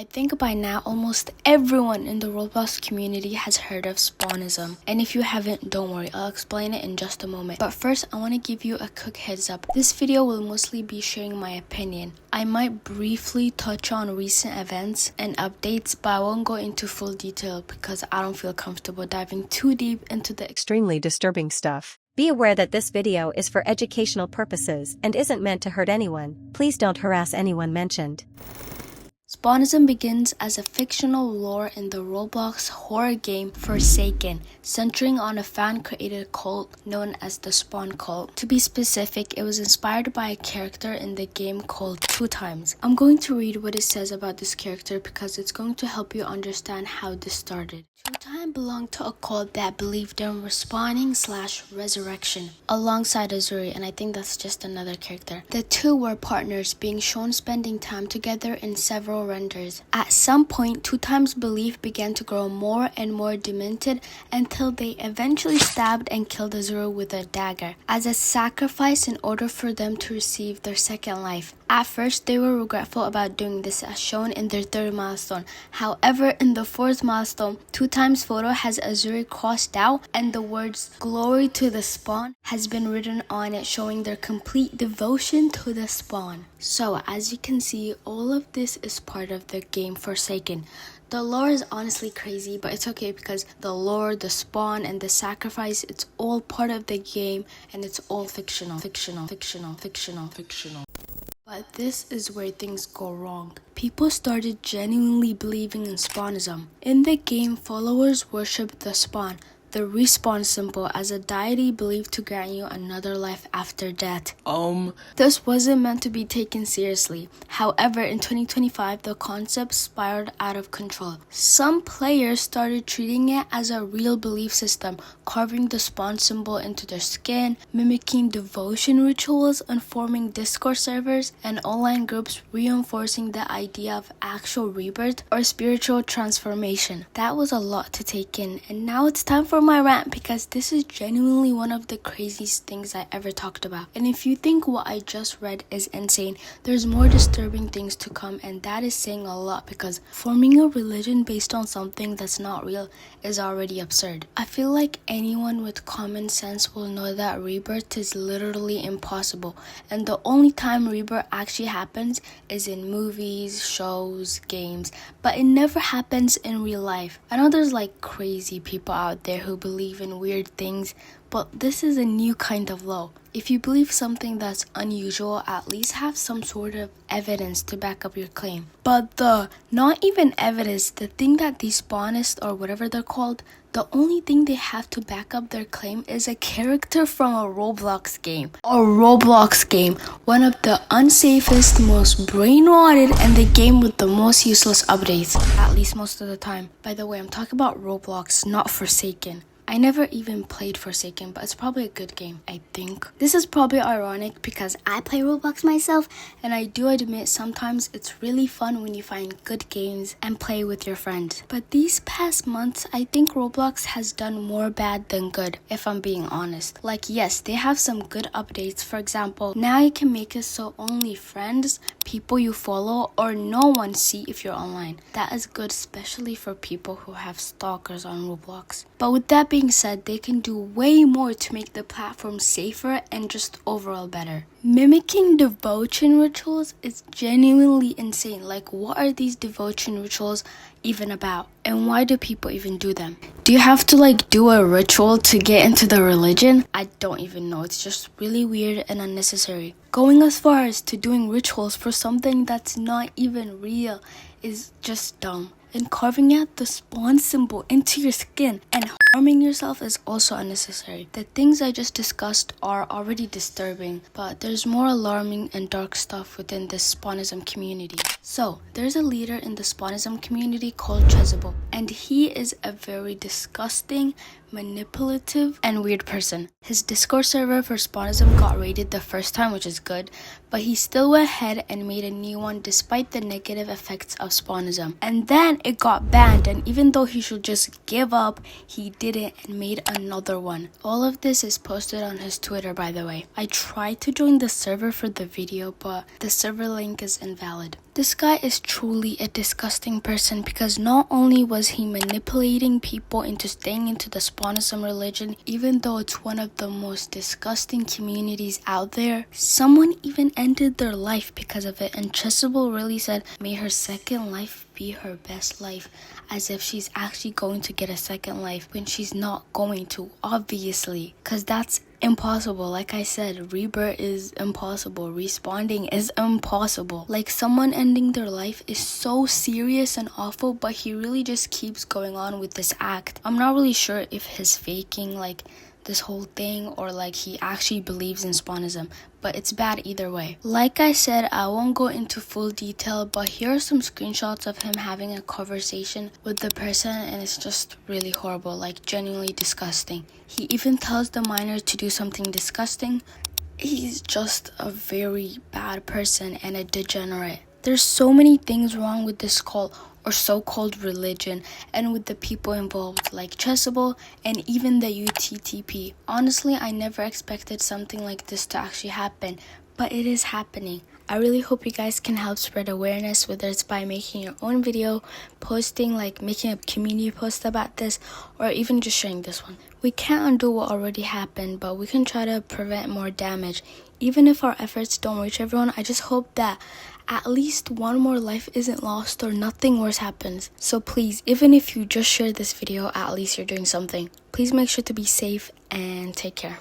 I think by now almost everyone in the Roblox community has heard of Spawnism, and if you haven't, don't worry, I'll explain it in just a moment. But first, I want to give you a quick heads up. This video will mostly be sharing my opinion. I might briefly touch on recent events and updates, but I won't go into full detail because I don't feel comfortable diving too deep into the extremely disturbing stuff. Be aware that this video is for educational purposes and isn't meant to hurt anyone. Please don't harass anyone mentioned. Spawnism begins as a fictional lore in the Roblox horror game Forsaken, centering on a fan-created cult known as the Spawn Cult. To be specific, it was inspired by a character in the game called 2times. I'm going to read what it says about this character because it's going to help you understand how this started. 2times belonged to a cult that believed in respawning/resurrection alongside Azuri, and I think that's just another character. The two were partners, being shown spending time together in several renders. At some point, 2times' belief began to grow more and more demented until they eventually stabbed and killed Azuri with a dagger as a sacrifice in order for them to receive their second life. At first, they were regretful about doing this as shown in their third milestone. However, in the fourth milestone, 2times' photo has Azuri crossed out and the words "Glory to the Spawn" has been written on it, showing their complete devotion to the Spawn. So, as you can see, all of this is part of the game Forsaken. The lore is honestly crazy, but it's okay because the lore, the spawn, and the sacrifice, it's all part of the game and it's all fictional. But this is where things go wrong. People started genuinely believing in Spawnism. In the game, followers worshipped the Spawn, the respawn symbol, as a deity believed to grant you another life after death. This wasn't meant to be taken seriously. However, in 2025, the concept spiraled out of control. Some players started treating it as a real belief system, carving the spawn symbol into their skin, mimicking devotion rituals, and forming Discord servers and online groups reinforcing the idea of actual rebirth or spiritual transformation. That was a lot to take in, and now it's time for my rant because this is genuinely one of the craziest things I ever talked about. And if you think what I just read is insane, there's more disturbing things to come, and that is saying a lot because forming a religion based on something that's not real is already absurd. I feel like anyone with common sense will know that rebirth is literally impossible, and the only time rebirth actually happens is in movies, shows, games, but it never happens in real life. I know there's like crazy people out there who believe in weird things, but this is a new kind of low. If you believe something that's unusual, at least have some sort of evidence to back up your claim. But not even evidence, the thing that these spawnists or whatever they're called, the only thing they have to back up their claim is a character from a Roblox game. One of the unsafest, most brain-rotted, and the game with the most useless updates, at least most of the time. By the way, I'm talking about Roblox, not Forsaken. I never even played Forsaken, but it's probably a good game, I think. This is probably ironic because I play Roblox myself, and I do admit sometimes it's really fun when you find good games and play with your friends. But these past months, I think Roblox has done more bad than good, if I'm being honest. Like, yes, they have some good updates. For example, now you can make it so only friends, people you follow, or no one see if you're online. That is good, especially for people who have stalkers on Roblox. But with that being said, they can do way more to make the platform safer and just overall better. Mimicking devotion rituals is genuinely insane. Like, what are these devotion rituals even about? And why do people even do them? Do you have to do a ritual to get into the religion? I don't even know. It's just really weird and unnecessary. Going as far as to doing rituals for something that's not even real is just dumb. And carving out the spawn symbol into your skin and harming yourself is also unnecessary. The things I just discussed are already disturbing, but there's more alarming and dark stuff within this Spawnism community. So, there's a leader in the Spawnism community called Chzible, and he is a very disgusting, manipulative, and weird person. His Discord server for Spawnism got raided the first time, which is good, but he still went ahead and made a new one despite the negative effects of Spawnism. And then it got banned, and even though he should just give up, he didn't and made another one. All of this is posted on his Twitter, by the way. I tried to join the server for the video, but the server link is invalid. This guy is truly a disgusting person because not only was he manipulating people into staying into the Spawnism religion, even though it's one of the most disgusting communities out there, someone even ended their life because of it, and Chzible really said, may her second life be her best life, as if she's actually going to get a second life when she's not going to, obviously, because that's impossible. Like I said, rebirth is impossible, respawning is impossible. Like, someone ending their life is so serious and awful, but he really just keeps going on with this act. I'm not really sure if he's faking like this whole thing or like he actually believes in Spawnism, but it's bad either way. Like I said, I won't go into full detail, but here are some screenshots of him having a conversation with the person, and it's just really horrible, like genuinely disgusting. He even tells the miner to do something disgusting. He's just a very bad person and a degenerate. There's so many things wrong with this cult or so-called religion and with the people involved, like Chzible and even the UTTP. Honestly, I never expected something like this to actually happen, but it is happening. I really hope you guys can help spread awareness, whether it's by making your own video, posting, like making a community post about this, or even just sharing this one. We can't undo what already happened, but we can try to prevent more damage. Even if our efforts don't reach everyone, I just hope that at least one more life isn't lost or nothing worse happens. So please, even if you just shared this video, at least you're doing something. Please make sure to be safe and take care.